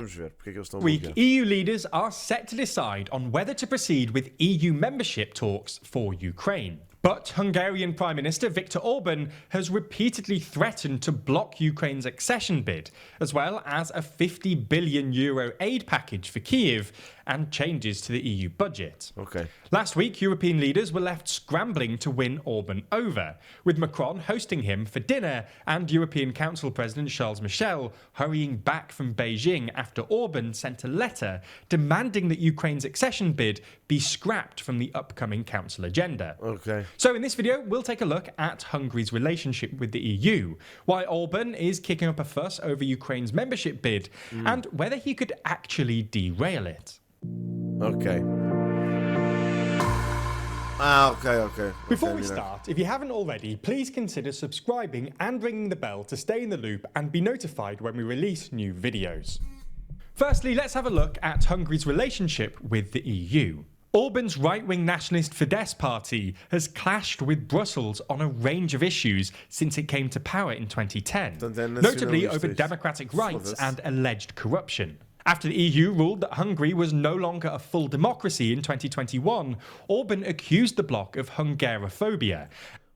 Vamos ver porque é que eles estão a Week, bloquear. EU leaders are set to decide on whether to proceed with EU membership talks for Ukraine. But Hungarian Prime Minister Viktor Orban has repeatedly threatened to block Ukraine's accession bid, as well as a €50 billion aid package for Kyiv and changes to the EU budget. Ok. Last week, European leaders were left scrambling to win Orban over, with Macron hosting him for dinner and European Council President Charles Michel hurrying back from Beijing after Orban sent a letter demanding that Ukraine's accession bid be scrapped from the upcoming Council agenda. Ok. So in this video, we'll take a look at Hungary's relationship with the EU, why Orban is kicking up a fuss over Ukraine's membership bid, and whether he could actually derail it. Ok. Ok. Before we start, if you haven't already, please consider subscribing and ringing the bell to stay in the loop and be notified when we release new videos. Firstly, let's have a look at Hungary's relationship with the EU. Orban's right-wing nationalist Fidesz party has clashed with Brussels on a range of issues since it came to power in 2010, notably over democratic rights and alleged corruption. After the EU ruled that Hungary was no longer a full democracy in 2021, Orban accused the bloc of Hungarophobia.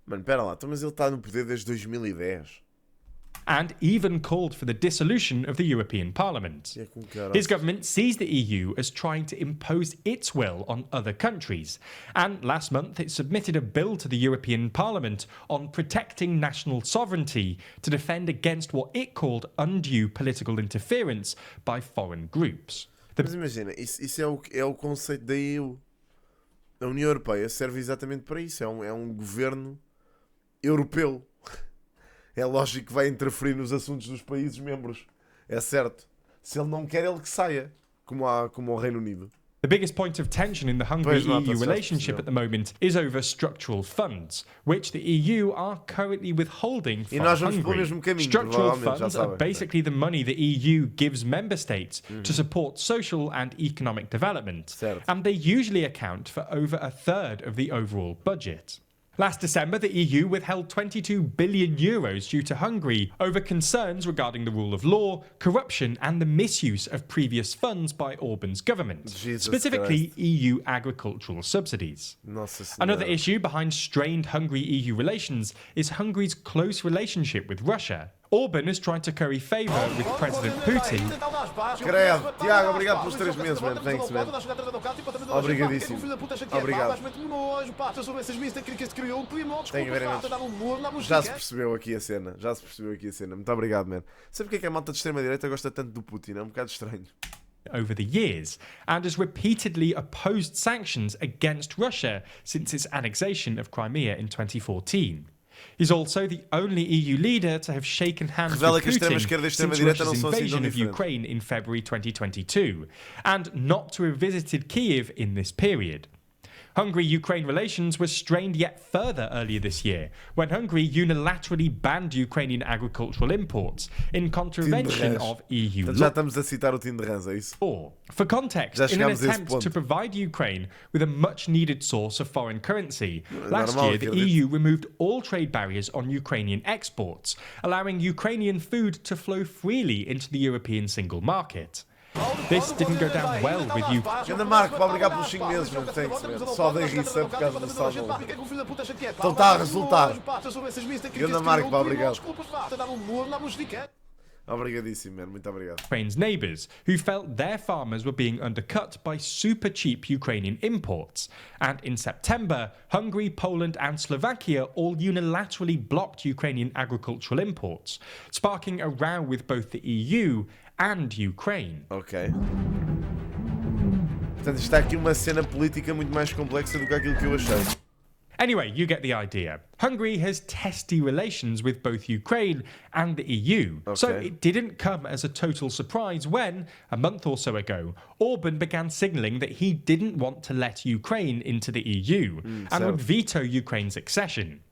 Mano, pera lá, mas ele está no poder desde 2010. And even called for the dissolution of the European Parliament. His government sees the EU as trying to impose its will on other countries, and last month it submitted a bill to the European Parliament on protecting national sovereignty to defend against what it called undue political interference by foreign groups. Mas imagina, isso é o conceito da EU. A União Europeia serve exatamente para isso, é um governo europeu. É lógico que vai interferir nos assuntos dos países membros. É certo. Se ele não quer, ele que saia. Como o Reino Unido. The biggest point of tension in the Hungary-EU relationship at the moment is over structural funds, which the EU are currently withholding from Hungary. Structural funds are basically the money the EU gives member states to support social and economic development, and they usually account for over a third of the overall budget. Last December, the EU withheld €22 billion due to Hungary over concerns regarding the rule of law, corruption and the misuse of previous funds by Orban's government, specifically EU agricultural subsidies. Another issue behind strained Hungary-EU relations is Hungary's close relationship with Russia. Orban has tried to curry favour with President Putin. Credo, Tiago, obrigado pelos 3 meses, man. Thanks, man. Obrigadíssimo. Obrigado. Thank you very much. Já se percebeu aqui a cena. Muito obrigado, man. Sabe porque é que a malta de extrema-direita gosta tanto do Putin? É um bocado estranho. Over the years, and has repeatedly opposed sanctions against Russia since its annexation of Crimea in 2014. He's also the only EU leader to have shaken hands with Putin since Russia's invasion of Ukraine in February 2022, and not to have visited Kyiv in this period. Hungary-Ukraine relations were strained yet further earlier this year, when Hungary unilaterally banned Ukrainian agricultural imports in contravention of EU law. Já estamos a citar o Tim de Rãs, é isso? For context, in an attempt to provide Ukraine with a much-needed source of foreign currency, last year the EU removed all trade barriers on Ukrainian exports, allowing Ukrainian food to flow freely into the European single market. This didn't go down well with you. Ganda Marco, obrigado pelos 5 meses, mano. Thanks, man. Só dei risa por causa do saldo. Então está a resultar. Ganda Marco, obrigado. Obrigadíssimo, man. Muito obrigado. Ukraine's neighbours, who felt their farmers were being undercut by super cheap Ukrainian imports. And in September, Hungary, Poland and Slovakia all unilaterally blocked Ukrainian agricultural imports, sparking a row with both the EU and Ukraine. Ok. Portanto, está aqui uma cena política muito mais complexa do que aquilo que eu achei. Anyway, you get the idea. Hungary has testy relations with both Ukraine and the EU, so it didn't come as a total surprise when, a month or so ago, Orban began signalling that he didn't want to let Ukraine into the EU and would veto Ukraine's accession.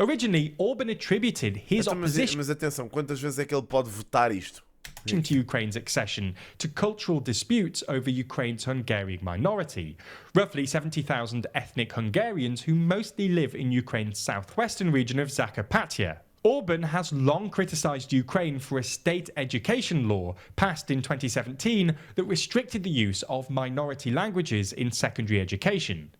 Originally, Orban attributed his opposition mas atenção, quantas vezes é que ele pode votar isto? To Ukraine's accession to cultural disputes over Ukraine's Hungarian minority. Roughly 70,000 ethnic Hungarians who mostly live in Ukraine's southwestern region of Zakarpattia. Orban has long criticised Ukraine for a state education law passed in 2017 that restricted the use of minority languages in secondary education.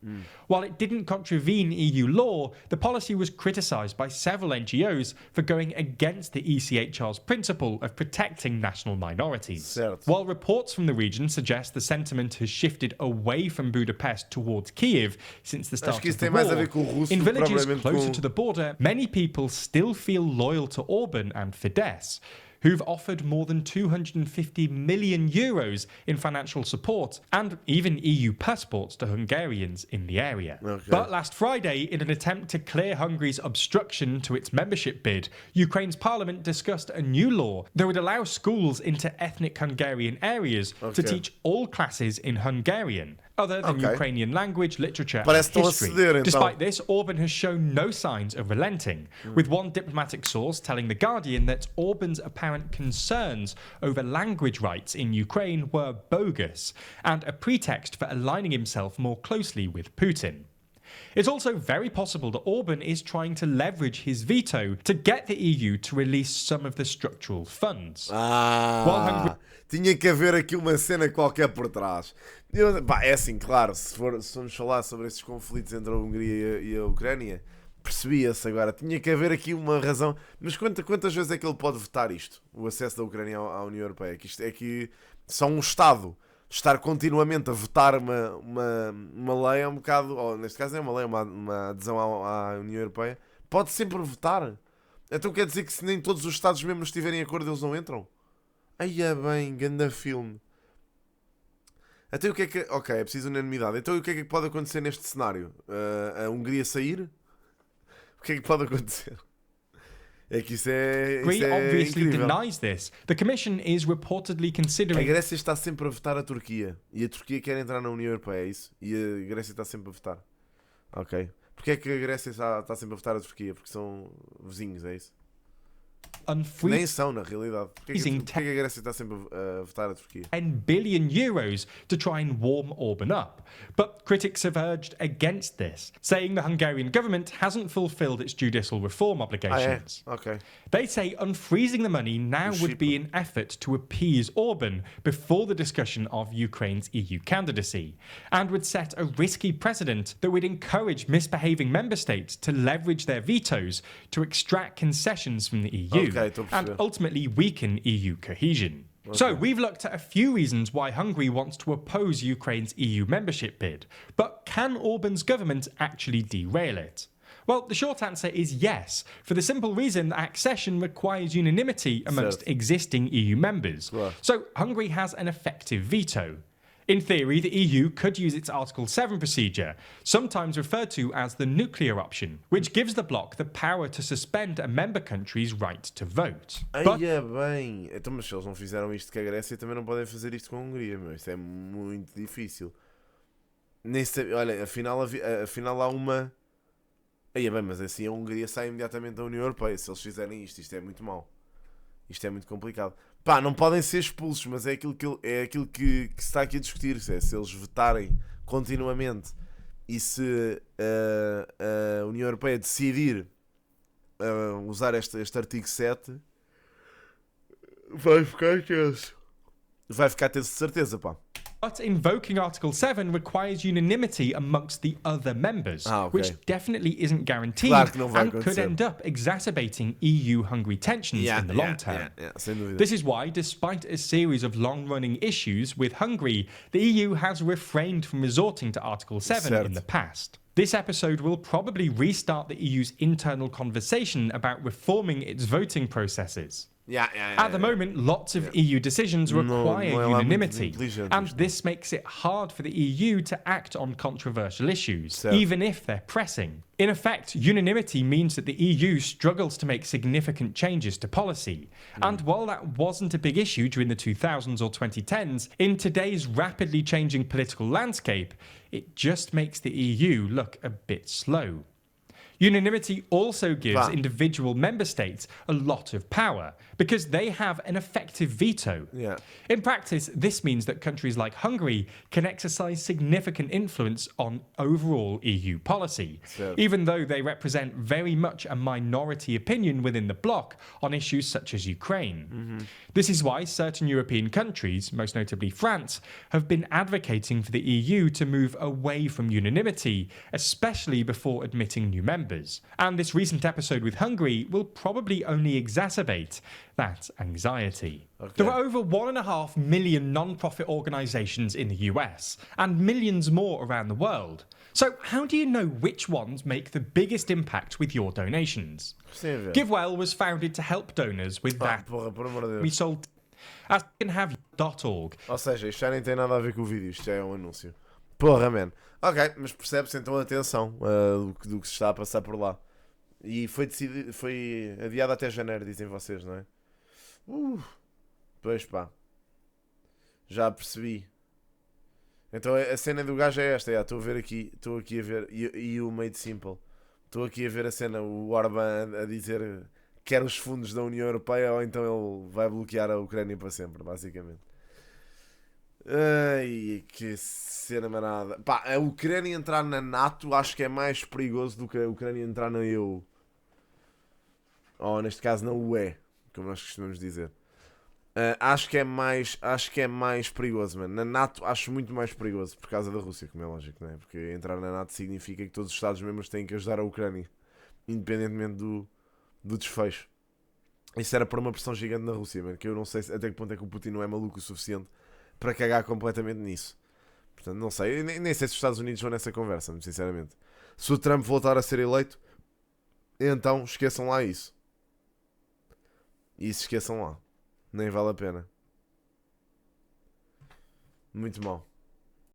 While it didn't contravene EU law, the policy was criticised by several NGOs for going against the ECHR's principle of protecting national minorities. Certo. While reports from the region suggest the sentiment has shifted away from Budapest towards Kiev since the start of the war, in villages closer to the border, many people still feel loyal to Orban and Fidesz, who've offered more than 250 million euros in financial support and even EU passports to Hungarians in the area. Okay. But last Friday, in an attempt to clear Hungary's obstruction to its membership bid, Ukraine's parliament discussed a new law that would allow schools into ethnic Hungarian areas to teach all classes in Hungarian, other than Ukrainian language, literature and history. Despite this, Orban has shown no signs of relenting, with one diplomatic source telling The Guardian that Orban's apparent concerns over language rights in Ukraine were bogus and a pretext for aligning himself more closely with Putin. It's also very possible that Orban is trying to leverage his veto to get the EU to release some of the structural funds. Tinha que haver aqui uma cena qualquer por trás. É assim, claro, se formos falar sobre esses conflitos entre a Hungria e a Ucrânia, percebia-se agora. Tinha que haver aqui uma razão. Mas quantas vezes é que ele pode vetar isto? O acesso da Ucrânia à União Europeia? Que isto é que só um Estado estar continuamente a vetar uma lei é um bocado, ou neste caso é uma lei, uma adesão à União Europeia, pode sempre vetar. Então quer dizer que se nem todos os Estados-membros estiverem de acordo, eles não entram? Aí é bem, ganda filme. Até o que é que... Ok, é preciso unanimidade. Então o que é que pode acontecer neste cenário? A Hungria sair? O que é que pode acontecer? É que isso é obviously incrível. Denies this. The Commission is reportedly considering... A Grécia está sempre a vetar a Turquia. E a Turquia quer entrar na União Europeia, é isso? E a Grécia está sempre a vetar. Ok. Porquê é que a Grécia está sempre a vetar a Turquia? Porque são vizinhos, é isso? Nem são, na realidade. Porquê que a Grécia está sempre a votar a Turquia? 10 billion euros to try and warm Orban up. But critics have urged against this, saying the Hungarian government hasn't fulfilled its judicial reform obligations. Okay. They say unfreezing the money now would be an effort to appease Orban before the discussion of Ukraine's EU candidacy, and would set a risky precedent that would encourage misbehaving member states to leverage their vetoes to extract concessions from the EU. And ultimately weaken EU cohesion. So we've looked at a few reasons why Hungary wants to oppose Ukraine's EU membership bid. But can Orban's government actually derail it? Well, the short answer is yes, for the simple reason that accession requires unanimity amongst existing EU members. So Hungary has an effective veto. In theory, the EU could use its Article 7 procedure, sometimes referred to as the nuclear option, which gives the bloc the power to suspend a member country's right to vote. Bem. Então, mas se eles não fizeram isto com a Grécia, também não podem fazer isto com a Hungria, meu. Isso é muito difícil. Nem sei, olha, afinal há uma... mas assim a Hungria sai imediatamente da União Europeia. Se eles fizerem isto é muito mau. Isto é muito complicado. Não podem ser expulsos, mas é aquilo que se está aqui a discutir. Se eles vetarem continuamente e se a União Europeia decidir usar este artigo 7, vai ficar tenso. Vai ficar tenso de certeza, pá. But invoking Article 7 requires unanimity amongst the other members, which definitely isn't guaranteed and could end up exacerbating EU-Hungary tensions in the long term. This is why, despite a series of long-running issues with Hungary, the EU has refrained from resorting to Article 7 in the past. This episode will probably restart the EU's internal conversation about reforming its voting processes. At the moment, lots of EU decisions require unanimity, and this makes it hard for the EU to act on controversial issues, even if they're pressing. In effect, unanimity means that the EU struggles to make significant changes to policy. And while that wasn't a big issue during the 2000s or 2010s, in today's rapidly changing political landscape, it just makes the EU look a bit slow. Unanimity also gives individual member states a lot of power because they have an effective veto. Yeah. In practice, this means that countries like Hungary can exercise significant influence on overall EU policy, even though they represent very much a minority opinion within the bloc on issues such as Ukraine. Mm-hmm. This is why certain European countries, most notably France, have been advocating for the EU to move away from unanimity, especially before admitting new members. And this recent episode with Hungary will probably only exacerbate that anxiety. Okay. There are over 1.5 million non-profit organisations in the US and millions more around the world. So how do you know which ones make the biggest impact with your donations? GiveWell was founded to help donors with that. We sold as you can have .org. Ou seja, isto já nem tem nada a ver com o vídeo, isto já é um anúncio. Porra, man. Ok, mas percebe-se então a tensão do que se está a passar por lá. E foi adiado até janeiro, dizem vocês, não é? Pois pá. Já percebi. Então a cena do gajo é esta, estou aqui a ver, e o Made Simple. Estou aqui a ver a cena, o Orbán a dizer que quer os fundos da União Europeia ou então ele vai bloquear a Ucrânia para sempre, basicamente. Ai, que cena manada. Pá, a Ucrânia entrar na NATO acho que é mais perigoso do que a Ucrânia entrar na EU. Ou neste caso na UE, como nós costumamos dizer. Acho que é mais perigoso, mano. Na NATO acho muito mais perigoso por causa da Rússia, como é lógico, não é? Porque entrar na NATO significa que todos os Estados-membros têm que ajudar a Ucrânia, independentemente do desfecho. Isso era por uma pressão gigante na Rússia, mano, que eu não sei até que ponto é que o Putin não é maluco o suficiente para cagar completamente nisso. Portanto, não sei. Eu nem sei se os Estados Unidos vão nessa conversa, muito sinceramente. Se o Trump voltar a ser eleito, então esqueçam lá isso. Isso esqueçam lá. Nem vale a pena. Muito mal.